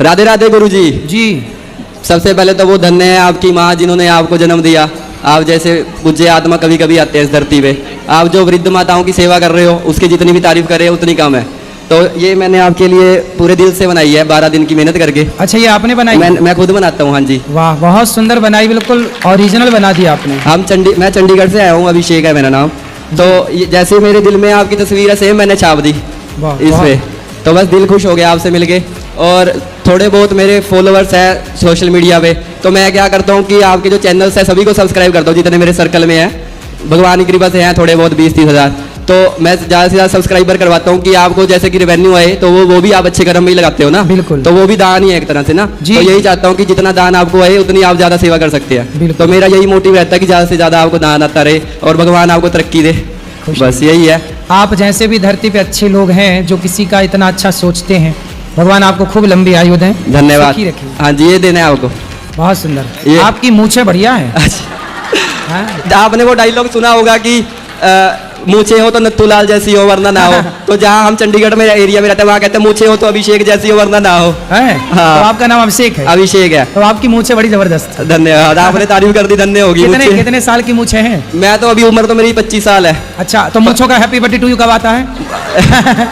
राधे राधे गुरुजी। जी सबसे पहले तो वो धन्य है आपकी माँ जिन्होंने आपको जन्म दिया। आप जैसे पूज्य आत्मा कभी कभी आते हैं इस धरती पे। आप जो वृद्ध माताओं की सेवा कर रहे हो उसकी जितनी भी तारीफ कर रहे हो उतनी कम है। तो ये मैंने आपके लिए पूरे दिल से बनाई है, 12 दिन की मेहनत करके। अच्छा, ये आपने बनाई? मैं खुद बनाता हूँ। हाँ जी। वाह, बहुत सुंदर बनाई, बिल्कुल ओरिजिनल बना दिया आपने। मैं चंडीगढ़ से आया हूँ, अभिषेक है मेरा नाम। तो जैसे मेरे दिल में आपकी तस्वीर है सेम मैंने छाप दी इस पे। तो बस दिल खुश हो गया आपसे मिलके। और थोड़े बहुत मेरे फॉलोअर्स हैं सोशल मीडिया पे, तो मैं क्या करता हूँ कि आपके जो चैनल्स हैं सभी को सब्सक्राइब करता हूँ जितने मेरे सर्कल में हैं। भगवान की कृपा से हैं थोड़े बहुत 20-30 हज़ार। तो मैं ज़्यादा से ज़्यादा सब्सक्राइबर करवाता हूँ कि आपको जैसे कि रेवेन्यू आए तो वो भी आप अच्छे कर्म में ही लगाते हो ना। बिल्कुल। तो वो भी दान ही है एक तरह से ना। तो यही चाहता हूँ कि जितना दान आपको आए उतनी आप ज़्यादा सेवा कर सकते हैं। तो मेरा यही मोटिव रहता है कि ज़्यादा से ज़्यादा आपको दान आता रहे और भगवान आपको तरक्की दे। बस यही है। आप जैसे भी धरती पे अच्छे लोग हैं जो किसी का इतना अच्छा सोचते हैं, भगवान आपको खूब लंबी आयु दें। धन्यवाद। हाँ जी, ये देना है आपको। बहुत सुंदर। आपकी मूछें बढ़िया है। अच्छा, आपने वो डायलॉग सुना होगा कि मूछे हो तो नत्थूलाल जैसी हो वरना ना हो। तो जहाँ हम चंडीगढ़ में एरिया में रहते हैं वहाँ कहते हैं मूछे हो तो अभिषेक जैसी हो वरना ना हो। है? हाँ। तो आपका नाम अभिषेक है? अभिषेक है। तो आपकी मूछें बड़ी जबरदस्त। धन्यवाद, आपने तारीफ कर दी, धन्य होगी। कितने साल की मूछें हैं? मैं तो अभी उम्र तो मेरी 25 साल है। अच्छा, तो मूछों का हैप्पी बर्थडे टू यू कब आता है?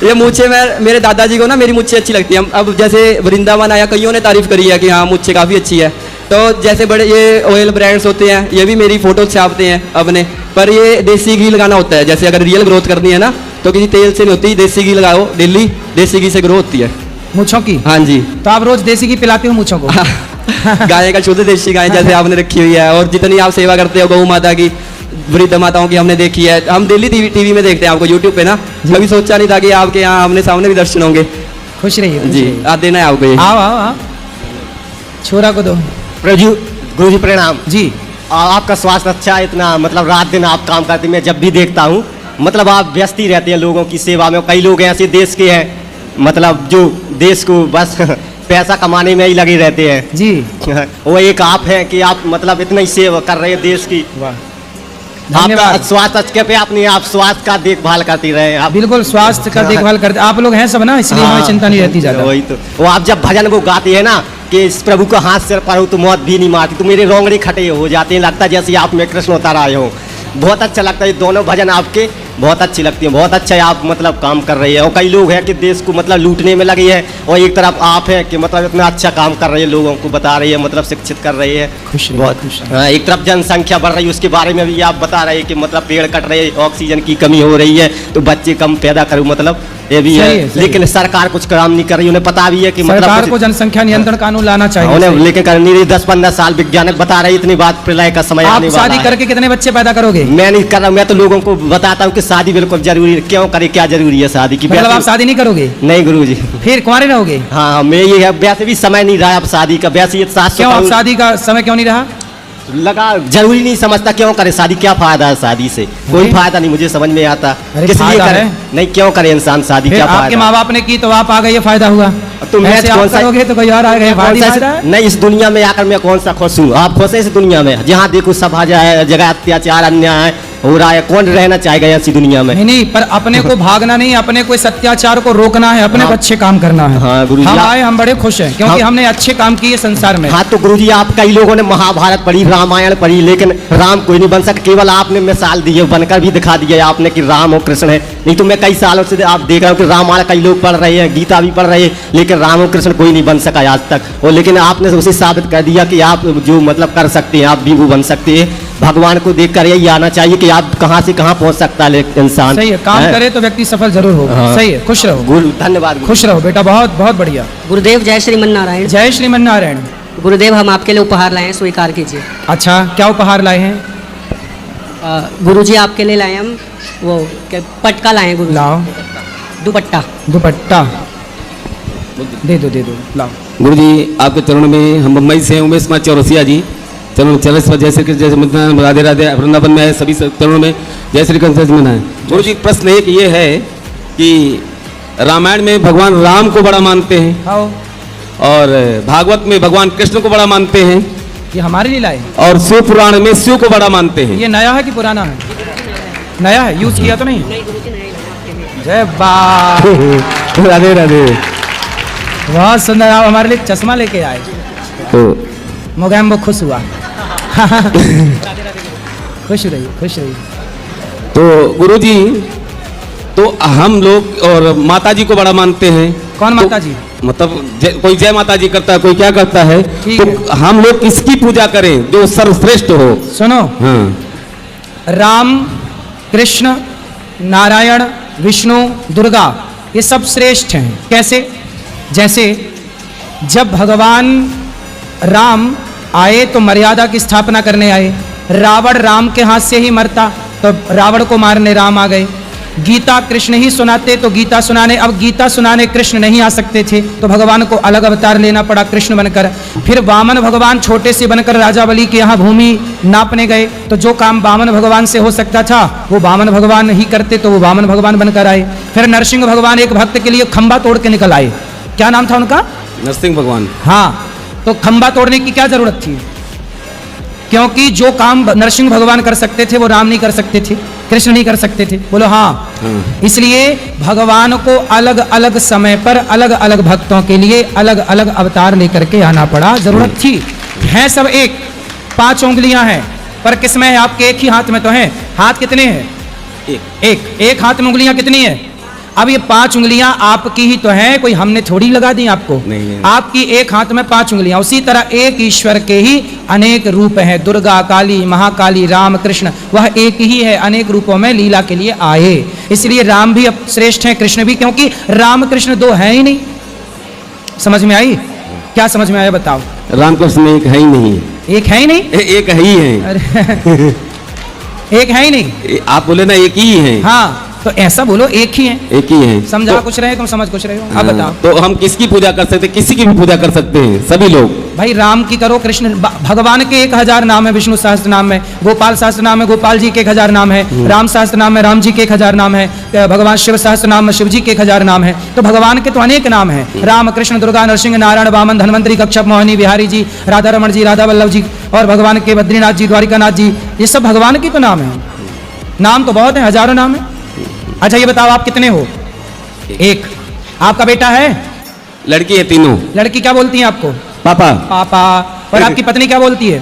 ये मूछे मेरे दादाजी को ना मेरी मूछें अच्छी लगती है। अब जैसे वृंदावन आया, कईयों ने तारीफ करी है कि हाँ मूछें काफ़ी अच्छी है। तो जैसे बड़े ये ऑयल ब्रांड्स होते हैं ये भी मेरी फोटो छापते हैं अपने, पर ये देसी घी लगाना होता है। जैसे अगर रियल ग्रोथ करनी है ना तो किसी तेल से नहीं होती, देसी घी लगाओ डेली, देसी घी से ग्रो होती है मूछों की। हाँ जी। तो आप रोज देसी घी पिलाते हो मूछों को? गाय का शुद्ध देसी गाय जैसे आपने रखी हुई है। और जितनी आप सेवा करते हो गौ माता की, वृद्ध माताओं की हमने देखी है। हम डेली टीवी में देखते हैं आपको यूट्यूब पे ना। कभी सोचा नहीं था कि आपके यहाँ हमने सामने भी दर्शन होंगे। खुश रहिए जी। आज देना है आपको ये। आओ आओ आओ, छोरा को दो। गुरु जी प्रणाम जी। आपका स्वास्थ्य अच्छा है, इतना मतलब रात दिन आप काम करते हैं। मैं जब भी देखता हूँ मतलब आप व्यस्त ही रहते हैं लोगों की सेवा में। कई लोग ऐसे देश के हैं मतलब जो देश को बस पैसा कमाने में ही लगे रहते हैं जी। वो एक आप हैं कि आप मतलब इतना ही सेवा कर रहे हैं देश की। आपका स्वास्थ्य अच्छे पे अपने आप स्वास्थ्य का देखभाल करती रहे आप। बिल्कुल, स्वास्थ्य का देखभाल करते आप लोग हैं सब ना, इसलिए हमें चिंता नहीं रहती ज्यादा। वही तो वो आप जब भजन वो गाते हैं ना कि इस प्रभु का हाथ सिर पर हो तो मौत भी नहीं मारती, तो मेरे रोंगड़े खड़े हो जाते हैं। लगता है जैसे आप में कृष्ण उतर आए हो। बहुत अच्छा लगता है, दोनों भजन आपके बहुत अच्छी लगती है। बहुत अच्छा है आप मतलब काम कर रही है। और कई लोग हैं कि देश को मतलब लूटने में लगे हैं, और एक तरफ आप हैं कि मतलब इतना अच्छा काम कर रही है, लोगों को बता रही है, मतलब शिक्षित कर रही है। बहुत खुश। हाँ, एक तरफ जनसंख्या बढ़ रही है उसके बारे में भी आप बता रहे हैं कि मतलब पेड़ कट रहे हैं, ऑक्सीजन की कमी हो रही है, तो बच्चे कम पैदा करो, मतलब ये भी है। लेकिन सरकार कुछ काम नहीं कर रही। उन्हें पता भी है कि सरकार को जनसंख्या नियंत्रण कानून लाना चाहिए, लेकिन करनी नहीं। 10-15 साल वैज्ञानिक बता रहे इतनी बात, प्रलय का समय आने वाला है। शादी करके कितने बच्चे पैदा करोगे? मैं नहीं कर रहा, मैं तो लोगों को बताता हूँ कि शादी बिल्कुल जरूरी है। क्यों करे, क्या जरूरी है शादी की? मतलब आप शादी नहीं करोगे? नहीं गुरुजी। फिर कुंवारे रहोगे? हाँ, मैं ये है, वैसे भी समय नहीं रहा अब शादी का। वैसे क्यों आप शादी का समय क्यों नहीं रहा? लगा जरूरी नहीं समझता। क्यों करे शादी, क्या फायदा है शादी से? कोई फायदा नहीं, मुझे समझ में आता। किस लिए करे नहीं, क्यों करे इंसान शादी? क्या आपके माँ बाप ने की तो आप आ गए, ये फायदा हुआ। तो मैं करोगे तो कोई और आ गए, नहीं। इस दुनिया में आकर मैं कौन सा खुश हूँ? आप खुश है इस दुनिया में? जहाँ देखो सब जगह अत्याचार अन्याय हो रहा है। कौन रहना चाहेगा ऐसी दुनिया में? नहीं, पर अपने को भागना नहीं, अपने को इस अत्याचार को रोकना है, अपने को अच्छे काम करना है। हाँ गुरुजी, हम आए, हम बड़े खुश हैं क्योंकि हमने अच्छे काम किए संसार में। हाँ तो गुरुजी, आप कई लोगों ने महाभारत पढ़ी, रामायण पढ़ी, लेकिन राम कोई नहीं बन सका। केवल आपने मिसाल दी है, बनकर भी दिखा दिया आपने कि राम और कृष्ण है। नहीं तो मैं कई सालों से आप देख रहा हूँ कि रामायण कई लोग पढ़ रहे हैं, गीता भी पढ़ रहे हैं, लेकिन राम और कृष्ण कोई नहीं बन सका आज तक। और लेकिन आपने उसे साबित कर दिया कि आप जो मतलब कर सकते हैं, आप भी वो बन सकते हैं। भगवान को देखकर यही आना चाहिए कि आप कहाँ से कहाँ पहुँच सकता है इंसान। सही है, काम करे तो व्यक्ति सफल जरूर हो। सही है, खुश रहो गुरु। धन्यवाद, खुश रहो बेटा, बहुत बहुत बढ़िया। गुरुदेव जय श्रीमन नारायण। जय श्रीमन नारायण। गुरुदेव हम आपके लिए उपहार लाए हैं, स्वीकार कीजिए। अच्छा, क्या उपहार लाए हैं? गुरुजी आपके लिए लाए हम वो पटका लाए हैं गुरु। लाओ। दुपट्टा। दुपट्टा दे दो लाओ। गुरुजी आपके चरणों में हम मुंबई से उमेश कुमार चौरसिया जी चरणों जैसे कि जैसे राधे राधे वृंदावन में है, सभी चरणों में जय श्री कृष्ण मना है। गुरुजी प्रश्न एक ये है कि रामायण में भगवान राम को बड़ा मानते हैं और भागवत में भगवान कृष्ण को बड़ा मानते हैं। ये हमारे लिए लाए। और शिव पुराण में शिव को बड़ा मानते हैं। ये नया है कि पुराना है? नया है, यूज किया तो नहीं? जय बा राधे राधे। बहुत सुंदर, आप हमारे लिए चश्मा लेके आए, तो मोगैम्बो खुश हुआ। खुश रहिए, खुश रहिए। तो गुरुजी, तो हम लोग और माता जी को बड़ा मानते हैं। कौन तो, माता जी? मतलब कोई जय माता जी करता है, कोई क्या करता है, ठीक तो हम लोग किसकी पूजा करें जो सर्वश्रेष्ठ हो? सुनो, हाँ, राम, कृष्ण, नारायण, विष्णु, दुर्गा, ये सब श्रेष्ठ हैं। कैसे? जैसे जब भगवान राम आए तो मर्यादा की स्थापना करने आए। रावण राम के हाथ से ही मरता, तो रावण को मारने राम आ गए। गीता कृष्ण ही सुनाते तो गीता सुनाने, अब गीता सुनाने कृष्ण नहीं आ सकते थे, तो भगवान को अलग अवतार लेना पड़ा कृष्ण बनकर। फिर वामन भगवान छोटे से बनकर राजा बलि के यहाँ भूमि नापने गए, तो जो काम वामन भगवान से हो सकता था वो वामन भगवान ही करते, तो वो वामन भगवान बनकर आए। फिर नरसिंह भगवान एक भक्त के लिए खंबा तोड़ के निकल आए। क्या नाम था उनका? नरसिंह भगवान। हाँ, तो खंबा तोड़ने की क्या जरूरत थी? क्योंकि जो काम नरसिंह भगवान कर सकते थे वो राम नहीं कर सकते थे, कृष्ण नहीं कर सकते थे। बोलो हाँ। इसलिए भगवान को अलग अलग समय पर अलग अलग भक्तों के लिए अलग अलग अवतार लेकर के आना पड़ा, जरूरत थी। हैं सब एक, 5 उंगलियां हैं, पर किसमें है? आपके एक ही हाथ में तो है। हाथ कितने हैं? एक हाथ में उंगलियां कितनी है? अब ये 5 उंगलियां आपकी ही तो हैं, कोई हमने थोड़ी लगा दी आपको। नहीं। आपकी एक हाथ में 5 उंगलियां। उसी तरह एक ईश्वर के ही अनेक रूप हैं, दुर्गा, काली, महाकाली, राम, कृष्ण, वह एक ही है, अनेक रूपों में लीला के लिए आए। इसलिए राम भी अब श्रेष्ठ हैं, कृष्ण भी, क्योंकि राम कृष्ण 2 हैं ही नहीं। समझ में आई? क्या समझ में आया बताओ? रामकृष्ण में एक है ही नहीं। एक है ही नहीं? एक ही है। अरे एक है ही नहीं। आप बोले ना एक ही है। हाँ, तो ऐसा बोलो, एक ही है। एक ही है। समझा तो, कुछ रहे, तुम समझ कुछ रहे हो। अब हाँ, बताओ। तो हम किसकी पूजा कर सकते हैं? किसी की भी पूजा कर सकते हैं, सभी लोग। भाई राम की करो, कृष्ण, भगवान के 1000 नाम है, विष्णु सहस्त्र नाम है, गोपाल सहस्त्र नाम है, गोपाल जी के 1000 नाम है, राम सहस्त्र नाम है, राम जी के 1000 नाम है, भगवान शिव सहस्त्र नाम है, शिव जी के 1000 नाम है। तो भगवान के तो अनेक नाम है, राम, कृष्ण, दुर्गा, नरसिंह, नारायण, वामन, धन्वंतरी, कच्छप, मोहिनी, बिहारी जी, राधा रमण जी, राधा वल्लभ जी, और भगवान के बद्रीनाथ जी, द्वारिकानाथ जी, ये सब भगवान की तो नाम है। नाम तो बहुत है, हजारों नाम है। अच्छा ये बताओ आप कितने हो? एक। आपका बेटा है? लड़की है, तीनों। लड़की क्या बोलती है आपको? पापा। पापा। और आपकी पत्नी क्या बोलती है?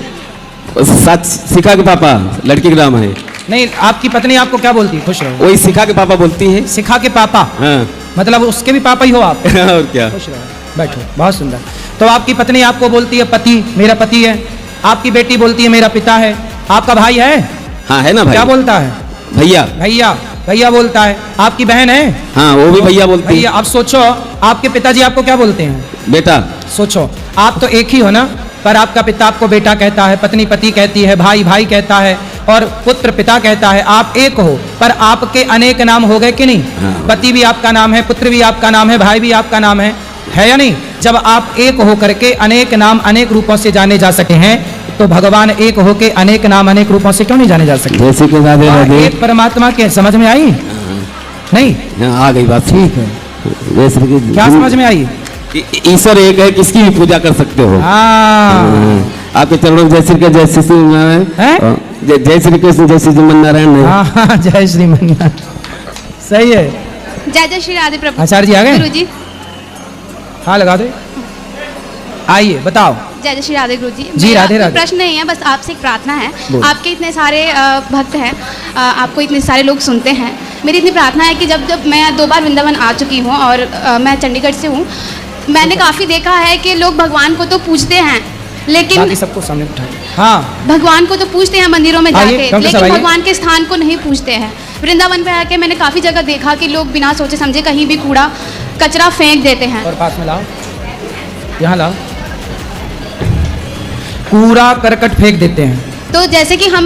सच सिखा के पापा, लड़की का नाम है। नहीं, आपकी पत्नी आपको क्या बोलती है? खुश रहो। वही सिखा के पापा बोलती है। सिखा के पापा? हाँ। मतलब उसके भी पापा ही हो आप? और क्या। खुश रहो, बैठो, बहुत सुंदर। तो आपकी पत्नी आपको बोलती है पति, मेरा पति है। आपकी बेटी बोलती है मेरा पिता है। आपका भाई है? हाँ है ना भाई। क्या बोलता है? भैया। भैया, भैया बोलता है। आपकी बहन है? हाँ, वो भी भैया बोलती है। भैया। अब सोचो, आपके पिताजी आपको क्या बोलते हैं? बेटा। सोचो, आप तो एक ही हो ना, पर आपका पिता आपको बेटा कहता है, पत्नी पति कहती है, भाई भाई कहता है, और पुत्र पिता कहता है। आप एक हो, पर आपके अनेक नाम हो गए कि नहीं? हाँ। पति भी आपका नाम है, पुत्र भी आपका नाम है, भाई भी आपका नाम है या नहीं? जब आप एक हो करके अनेक नाम अनेक रूपों से जाने जा सके हैं, तो भगवान एक हो के अनेक नाम अनेक रूपों से क्यों नहीं जाने जा सकते? जैसे कि राधे राधे। एक परमात्मा के समझ में आई? नहीं? हाँ, आ गई बात। ठीक है। जैसे कि क्या समझ में आई? ईश्वर एक है, किसकी भी पूजा कर सकते हो। हाँ। आपके चरणों में जय श्री कृष्ण, जय श्री नारायण, जय श्री कृष्ण, जय श्री नारायण। हाँ, जय श्रीमन। सही है। जय जय श्री राधे प्रभु। आचार्य जी आ गए? गुरुजी। हाँ लगा दे। आइए बताओ। जय जय श्री राधे गुरुजी। जी, मेरा राधे राधे। प्रश्न नहीं है, बस आपसे एक प्रार्थना है। बोल। आपके इतने सारे भक्त हैं, आपको इतने सारे लोग सुनते हैं। मेरी इतनी प्रार्थना है कि जब मैं 2 बार वृंदावन आ चुकी हूँ और मैं चंडीगढ़ से हूँ, मैंने काफ़ी देखा है कि लोग भगवान को तो पूजते हैं, लेकिन बाकी सबको सामने उठाओ। हाँ, भगवान को तो पूजते हैं मंदिरों में आइए, जाके, डॉक्टर साहब लेकिन आइए। भगवान के स्थान को नहीं पूजते हैं। वृंदावन पे आके मैंने काफ़ी जगह देखा कि लोग बिना सोचे समझे कहीं भी कूड़ा कचरा फेंक देते हैं। और पास में लाओ, यहाँ लाओ। कूड़ा करकट फेंक देते हैं। तो जैसे कि हम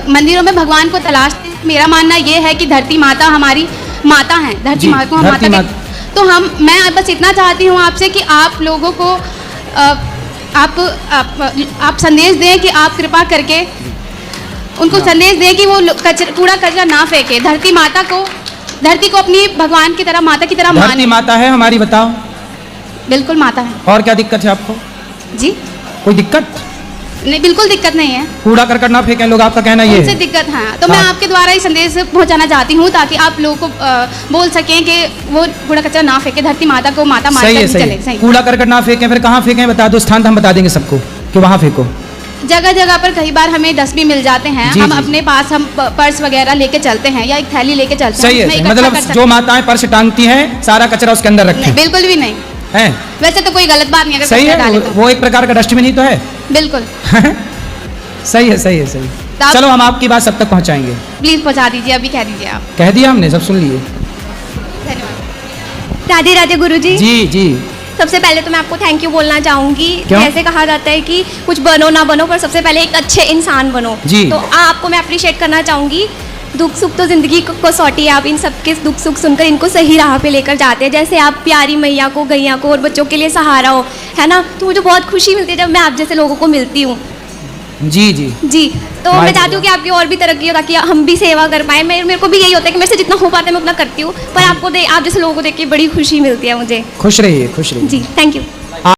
मंदिरों में भगवान को तलाशते हैं, मेरा मानना ये है कि धरती माता हमारी माता है, धरती जी, माता को हम धरती माता तो मैं बस इतना चाहती हूँ आपसे कि आप लोगों को आप संदेश दें कि आप कृपा करके उनको संदेश दें कि वो कूड़ा कचरा ना फेंके, धरती को अपनी भगवान की तरह, माता की तरह धरती माने। माता है हमारी, बताओ। बिल्कुल माता है। और क्या दिक्कत है आपको? जी, कोई दिक्कत? नहीं, बिल्कुल दिक्कत नहीं है। कूड़ा करकट ना फेंकें लोग, आपका कहना ये उनसे है। दिक्कत है, तो मैं हाँ। आपके द्वारा ये संदेश पहुंचाना चाहती हूँ ताकि आप लोगों को बोल सकें कि वो कूड़ा कचरा ना फेंके, धरती माता को माता मान सही कर है, ही सही चले। है। सही, कूड़ा करकट ना फेंकें, फिर कहाँ फेंकें बता दो, स्थान तो हम बता देंगे सबको कि वहाँ फेंको। जगह जगह पर कई बार हमें डस्टबिन मिल जाते हैं, जी, हम जी। अपने पास हम पर्स वगैरह लेके चलते हैं या एक थैली लेके चलते सही हैं, है, उसमें सही। इकट्ठा मतलब कर सकते जो हैं। माताएं पर्स टांगती हैं सारा कचरा उसके अंदर नहीं, रखें, बिल्कुल भी नहीं। है वैसे तो कोई गलत बात नहीं अगर सही कचरा है, डाले तो। वो एक प्रकार का डस्टबिन ही तो है। बिल्कुल, सही है, सही है, सही। तो आप- चलो हम आपकी बात सब तक पहुंचाएंगे। प्लीज पहुंचा दीजिए, अभी कह दीजिए आप। कह दिया हमने, सब सुन लिए। धन्यवाद। राधे राधे गुरुजी। जी जी। सबसे पहले तो मैं आपको थैंक यू बोलना चाहूंगी। क्यों? जैसे कहा जाता है कि कुछ बनो ना बनो, पर सबसे पहले एक अच्छे इंसान बनो। जी। तो आपको मैं अप्रिशिएट करना चाहूंगी। दुख सुख तो जिंदगी को कसौटी है, आप इन सबके दुख सुख सुनकर इनको सही राह पे लेकर जाते हैं। जैसे आप प्यारी मैया को, गैया को और बच्चों के लिए सहारा हो, है ना। तो मुझे बहुत खुशी मिलती है जब मैं आप जैसे लोगों को मिलती हूँ। जी जी। जी, तो माय मैं चाहती हूँ कि आपकी और भी तरक्की हो ताकि हम भी सेवा कर पाए। मेरे को भी यही होता है कि मेरे से जितना हो पाता है मैं उतना करती हूँ, पर आप जैसे लोगों को देख के बड़ी खुशी मिलती है मुझे। खुश रहिए, खुश रहिए। जी, थैंक यू।